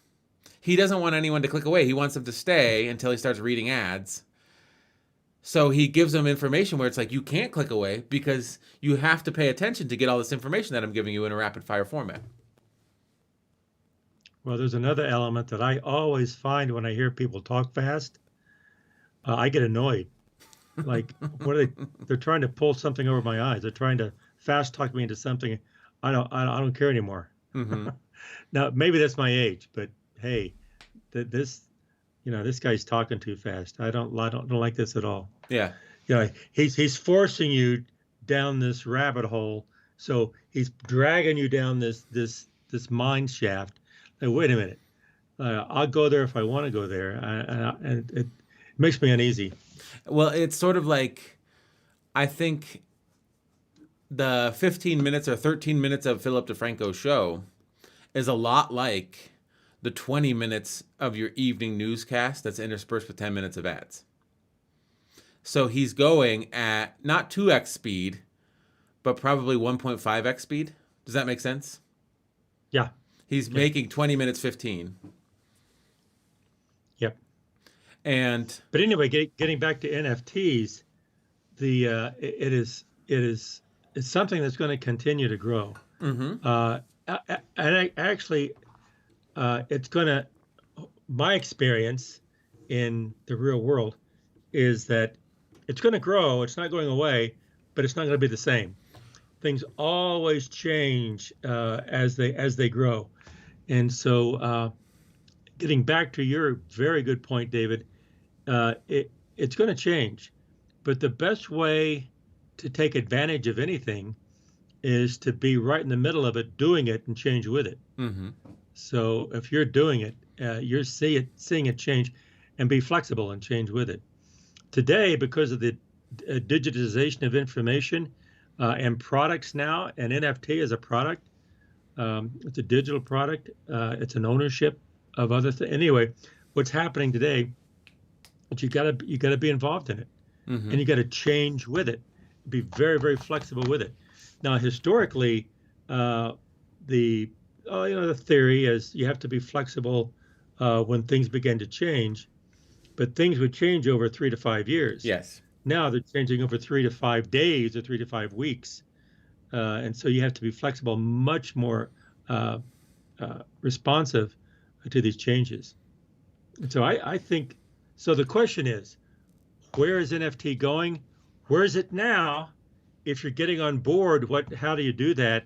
He doesn't want anyone to click away. He wants them to stay until he starts reading ads. So he gives them information where it's like, you can't click away because you have to pay attention to get all this information that I'm giving you in a rapid fire format. Well, there's another element that I always find when I hear people talk fast. I get annoyed. Like, what are they're trying to pull something over my eyes. They're trying to fast talk me into something. I don't care anymore. Mm-hmm. Now, maybe that's my age, but hey, this guy's talking too fast. I don't like this at all. Yeah. He's forcing you down this rabbit hole. So he's dragging you down this this mine shaft. Like, wait a minute, I'll go there if I want to go there, and it makes me uneasy. Well, it's sort of like, I think the 15 minutes or 13 minutes of Philip Defranco's show is a lot like the 20 minutes of your evening newscast that's interspersed with 10 minutes of ads. So he's going at not 2x speed, but probably 1.5x speed. Does that make sense? Yeah. He's making 20 minutes 15. Yep. But anyway, getting back to NFTs, it's something that's going to continue to grow. Mm-hmm. And it's going to. My experience in the real world is that it's going to grow. It's not going away, but it's not going to be the same. Things always change as they grow, and so getting back to your very good point, David, it's going to change, but the best way to take advantage of anything is to be right in the middle of it, doing it, and change with it. Mm-hmm. So if you're doing it, you're seeing it change, and be flexible and change with it. Today, because of the digitization of information and products now, and NFT is a product. It's a digital product. It's an ownership of other things. Anyway, what's happening today is you gotta be involved in it, Mm-hmm. and you got to change with it. Be very, very flexible with it. Now, historically, the theory is you have to be flexible when things begin to change, but things would change over 3 to 5 years. Yes. Now they're changing over 3 to 5 days or 3 to 5 weeks, and so you have to be flexible, much more responsive to these changes. And so I think so. The question is, where is NFT going? Where is it now? If you're getting on board, how do you do that?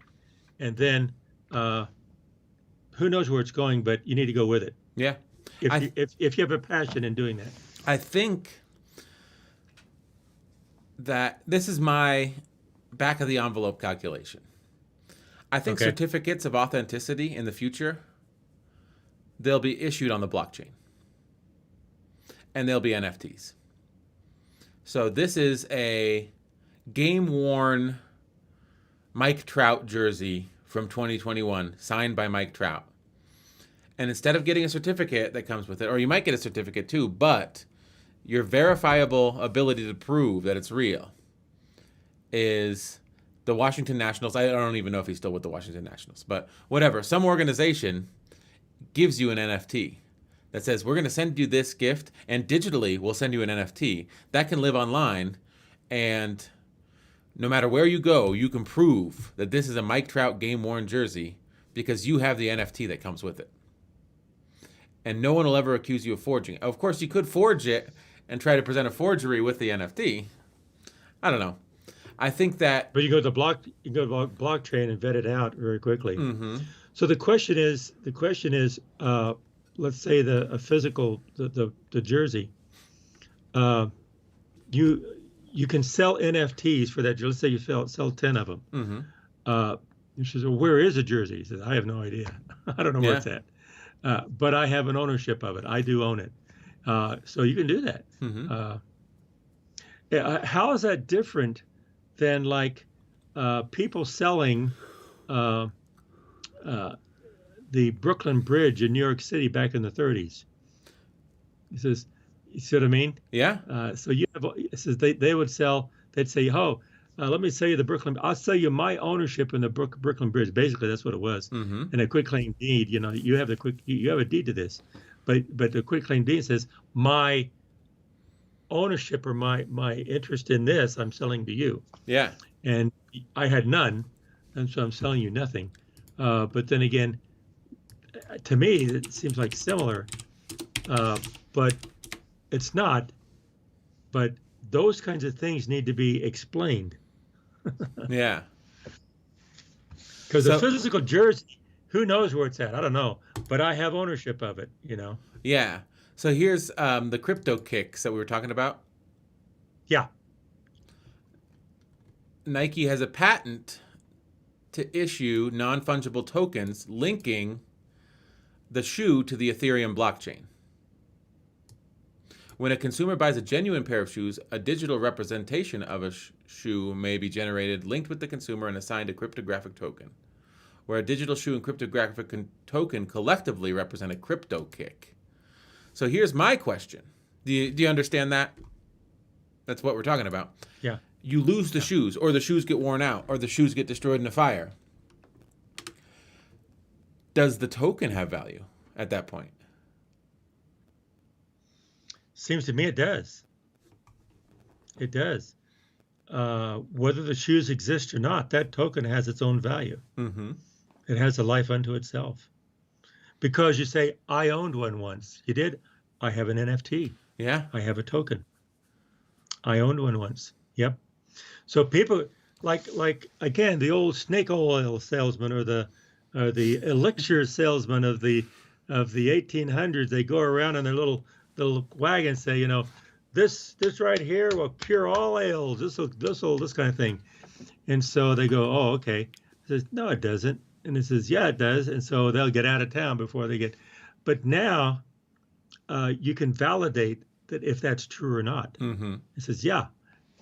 And then who knows where it's going, but you need to go with it. Yeah. If you have a passion in doing that. I think that this is my back of the envelope calculation. I think certificates of authenticity in the future, they'll be issued on the blockchain. And they'll be NFTs. So this is a game-worn Mike Trout jersey from 2021, signed by Mike Trout. And instead of getting a certificate that comes with it, or you might get a certificate too, but your verifiable ability to prove that it's real is the Washington Nationals. I don't even know if he's still with the Washington Nationals, but whatever. Some organization gives you an NFT that says, we're going to send you this gift, and digitally we'll send you an NFT that can live online, and no matter where you go, you can prove that this is a Mike Trout game-worn jersey because you have the NFT that comes with it. And no one will ever accuse you of forging it. Of course, you could forge it and try to present a forgery with the NFT. I don't know. I think that... But you go to blockchain and vet it out very quickly. Mm-hmm. So the question is, let's say the physical, the jersey, you can sell NFTs for that. Let's say you sell 10 of them. Mm-hmm. She says, well, where is the jersey? He says, I have no idea. I don't know where it's at. But I have an ownership of it. I do own it. So you can do that. Mm-hmm. How is that different than like people selling the Brooklyn Bridge in New York City back in the 30s? He says, you see what I mean? Yeah. So you have, it says they would sell, they'd say, let me sell you the Brooklyn, I'll sell you my ownership in the Brooklyn Bridge. Basically, that's what it was. Mm-hmm. And a quitclaim deed, you have a deed to this. But the quitclaim deed says, my ownership or my interest in this, I'm selling to you. Yeah. And I had none, and so I'm selling you nothing. But then again, to me, it seems like similar, but it's not. But those kinds of things need to be explained. Yeah. Because the physical jersey, who knows where it's at? I don't know. But I have ownership of it, Yeah. So here's the crypto kicks that we were talking about. Yeah. Nike has a patent to issue non-fungible tokens linking the shoe to the Ethereum blockchain. When a consumer buys a genuine pair of shoes, a digital representation of a shoe may be generated, linked with the consumer, and assigned a cryptographic token, where a digital shoe and cryptographic token collectively represent a crypto kick. So here's my question. Do you understand that? That's what we're talking about. Yeah. You lose the shoes, or the shoes get worn out, or the shoes get destroyed in a fire. Does the token have value at that point? Seems to me it does. It does. Whether the shoes exist or not, that token has its own value. Mm-hmm. It has a life unto itself. Because you say, I owned one once. You did? I have an NFT. Yeah. I have a token. I owned one once. Yep. So people like again, the old snake oil salesman or the elixir salesman of the 1800s, they go around in their little wagon and say, this right here will cure all ails. This kind of thing. And so they go, oh, okay. It says, no, it doesn't. And it says, yeah, it does. And so they'll get out of town before they get. But now you can validate that if that's true or not. Mm-hmm. It says, yeah,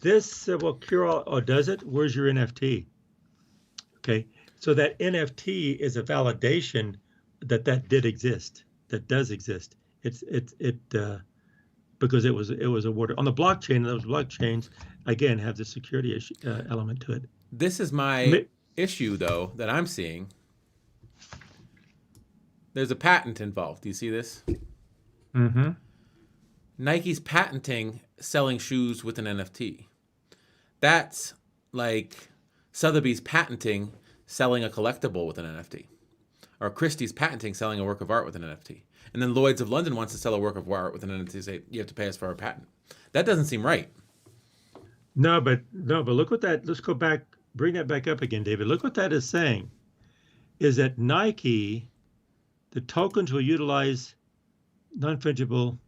this will cure all. Oh, does it? Where's your NFT? Okay. So that NFT is a validation that did exist, that does exist. Because it was awarded on the blockchain. And those blockchains again have the security element to it. This is my issue, though, that I'm seeing. There's a patent involved. Do you see this? Mm-hmm. Nike's patenting selling shoes with an NFT. That's like Sotheby's patenting selling a collectible with an NFT. Or Christie's patenting selling a work of art with an NFT. And then Lloyd's of London wants to sell a work of art with an NFT. Say, you have to pay us for our patent. That doesn't seem right. No, but look what that. Let's go back. Bring that back up again, David. Look what that is saying. Is that Nike, the tokens will utilize non-fungible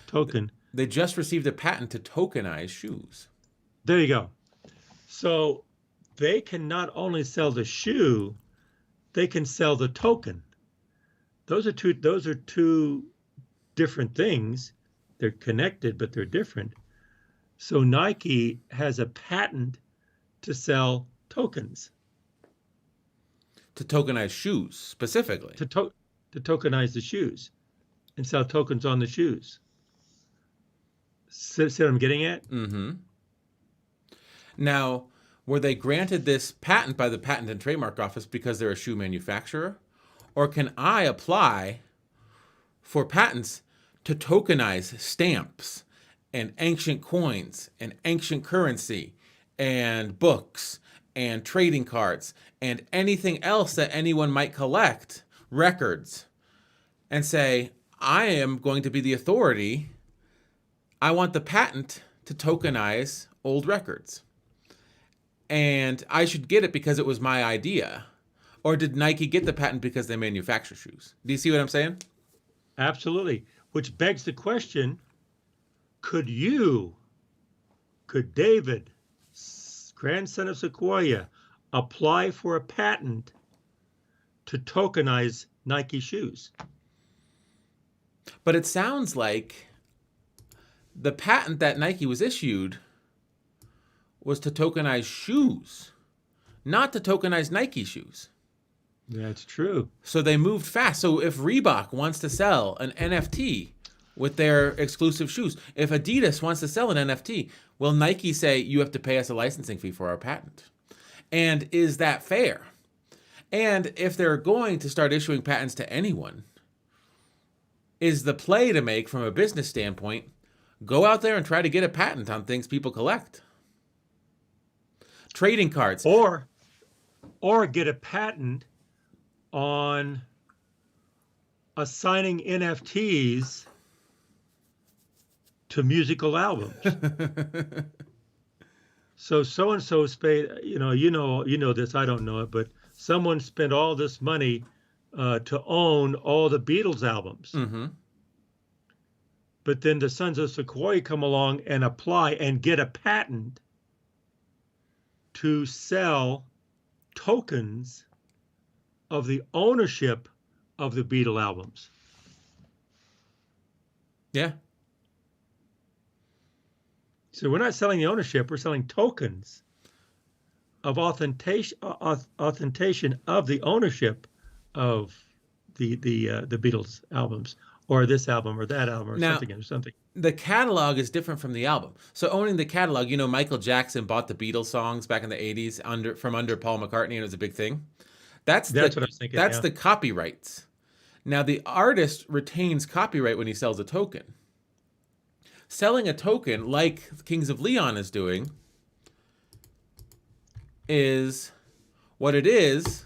token. They just received a patent to tokenize shoes. There you go. So they can not only sell the shoe, they can sell the token. Those are two different things. They're connected, but they're different. So Nike has a patent to sell tokens. To tokenize shoes, specifically. To tokenize the shoes and sell tokens on the shoes. See what I'm getting at? Mm-hmm. Now, were they granted this patent by the Patent and Trademark Office because they're a shoe manufacturer? Or can I apply for patents to tokenize stamps and ancient coins and ancient currency and books and trading cards and anything else that anyone might collect, records, and say, I am going to be the authority. I want the patent to tokenize old records. And I should get it because it was my idea. Or did Nike get the patent because they manufacture shoes? Do you see what I'm saying? Absolutely. Which begs the question, could David, grandson of Sequoia, apply for a patent to tokenize Nike shoes? But it sounds like the patent that Nike was issued was to tokenize shoes, not to tokenize Nike shoes. That's true. So they moved fast. So if Reebok wants to sell an NFT with their exclusive shoes, if Adidas wants to sell an NFT, will Nike say, you have to pay us a licensing fee for our patent? And is that fair? And if they're going to start issuing patents to anyone, is the play to make from a business standpoint, go out there and try to get a patent on things people collect? Trading cards. Or get a patent on assigning NFTs to musical albums. So and so paid, you know this, I don't know it, but someone spent all this money to own all the Beatles albums. Mm-hmm. But then the Sons of Sequoia come along and apply and get a patent to sell tokens of the ownership of the Beatle albums. Yeah. So we're not selling the ownership, we're selling tokens of authentication of the ownership of the Beatles albums, or this album or that album, or Now, something. The catalog is different from the album. So owning the catalog, Michael Jackson bought the Beatles songs back in the 80s from under Paul McCartney, and it was a big thing. That's what I was thinking. That's yeah. the copyrights. Now, the artist retains copyright when he sells a token. Selling a token, like Kings of Leon is doing, is what it is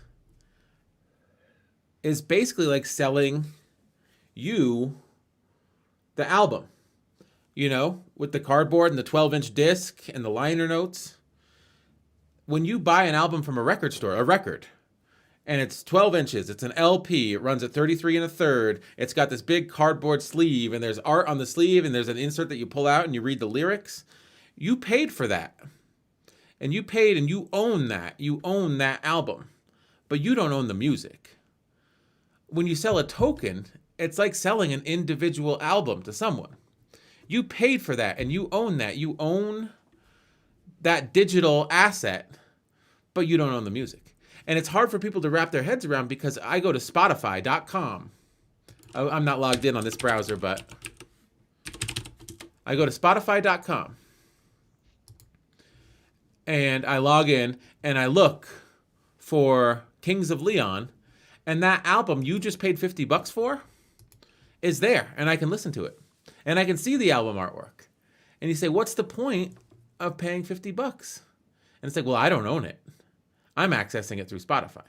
basically like selling you the album, with the cardboard and the 12-inch disc and the liner notes. When you buy an album from a record store, and it's 12 inches, it's an LP, it runs at 33 1/3, it's got this big cardboard sleeve, and there's art on the sleeve, and there's an insert that you pull out and you read the lyrics. You paid for that. And you paid and you own that. You own that album. But you don't own the music. When you sell a token, it's like selling an individual album to someone. You paid for that and you own that. You own that digital asset, but you don't own the music. And it's hard for people to wrap their heads around, because I go to Spotify.com. I'm not logged in on this browser, but I go to Spotify.com. And I log in and I look for Kings of Leon, and that album you just paid $50 for is there, and I can listen to it. And I can see the album artwork. And you say, what's the point of paying $50? And it's like, well, I don't own it. I'm accessing it through Spotify.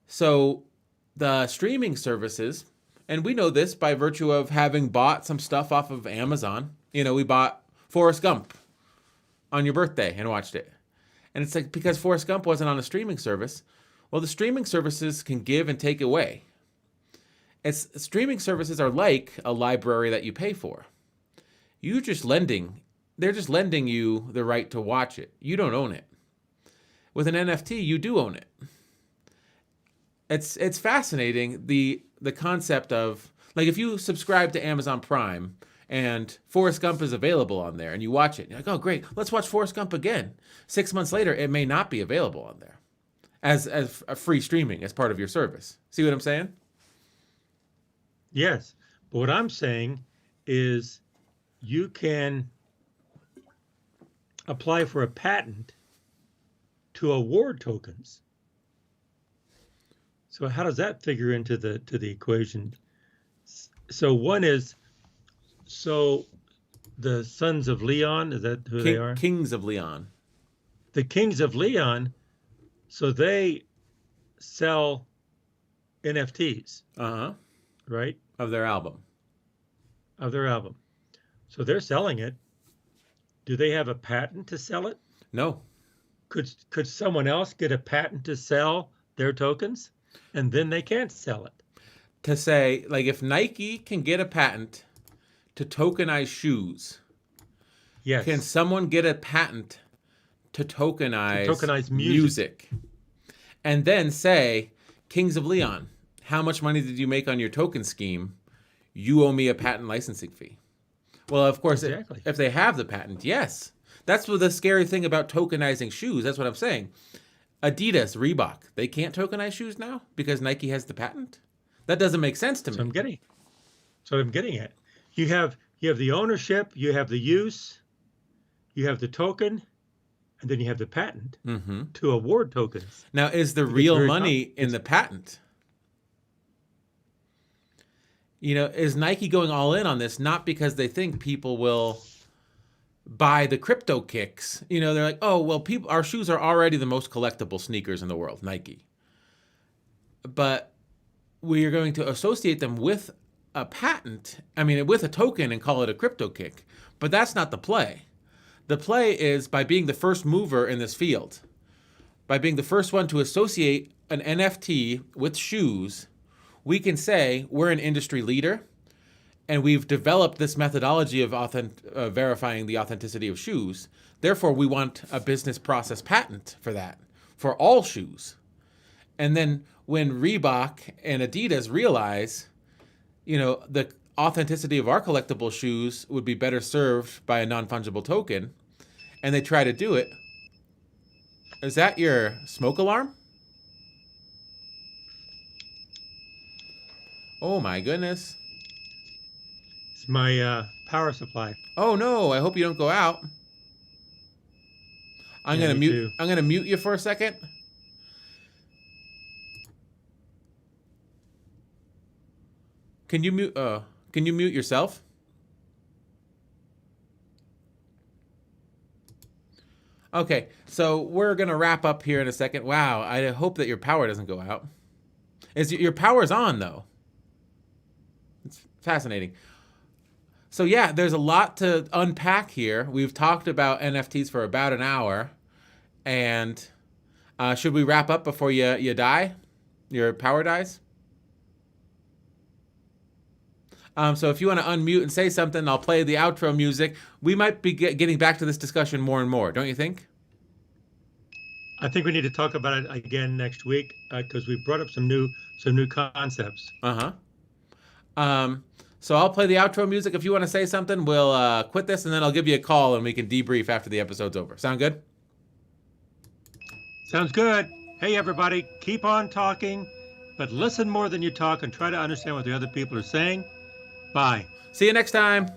So the streaming services, and we know this by virtue of having bought some stuff off of Amazon. We bought Forrest Gump on your birthday and watched it. And it's like, because Forrest Gump wasn't on a streaming service, well, the streaming services can give and take away. Streaming services are like a library that you pay for. They're just lending you the right to watch it. You don't own it. With an NFT, you do own it. It's fascinating, the concept of, like, if you subscribe to Amazon Prime and Forrest Gump is available on there and you watch it, you're like, oh, great, let's watch Forrest Gump again. 6 months later, it may not be available on there as a free streaming, as part of your service. See what I'm saying? Yes. But what I'm saying is you can apply for a patent to award tokens. So how does that figure into the equation? So one is, the Sons of Leon, is that who they are? Kings of Leon. The Kings of Leon, so they sell NFTs. Right? Of their album. So they're selling it. Do they have a patent to sell it? No. Could someone else get a patent to sell their tokens, and then they can't sell it? To say, like, if Nike can get a patent to tokenize shoes, yes, can someone get a patent to tokenize music? And then say, Kings of Leon, how much money did you make on your token scheme? You owe me a patent licensing fee. Well, of course, exactly. If they have the patent, yes. That's what the scary thing about tokenizing shoes. That's what I'm saying. Adidas, Reebok, they can't tokenize shoes now because Nike has the patent? That doesn't make sense to me. So I'm getting at. You have the ownership, you have the use, you have the token, and then you have the patent to award tokens. Now, is the real money in the patent? Is Nike going all in on this not because they think people will buy the crypto kicks? They're like, oh, well, our shoes are already the most collectible sneakers in the world, Nike. But we are going to associate them with a patent, with a token, and call it a crypto kick. But that's not the play. The play is by being the first mover in this field, by being the first one to associate an NFT with shoes, we can say we're an industry leader, And we've developed this methodology of verifying the authenticity of shoes. Therefore, we want a business process patent for that, for all shoes. And then when Reebok and Adidas realize, the authenticity of our collectible shoes would be better served by a non-fungible token, and they try to do it. Is that your smoke alarm? Oh my goodness. It's my power supply. Oh no, I hope you don't go out. I'm Yeah, gonna me mute too. I'm gonna mute you for a second. Can you mute yourself? Okay, so we're gonna wrap up here in a second. Wow, I hope that your power doesn't go out. Your power's on though. It's fascinating. So yeah, there's a lot to unpack here. We've talked about NFTs for about an hour, and should we wrap up before you die? Your power dies? So if you want to unmute and say something, I'll play the outro music. We might be getting back to this discussion more and more, don't you think? I think we need to talk about it again next week because we brought up some new concepts. So I'll play the outro music. If you want to say something, we'll quit this, and then I'll give you a call, and we can debrief after the episode's over. Sound good? Sounds good. Hey, everybody, keep on talking, but listen more than you talk and try to understand what the other people are saying. Bye. See you next time.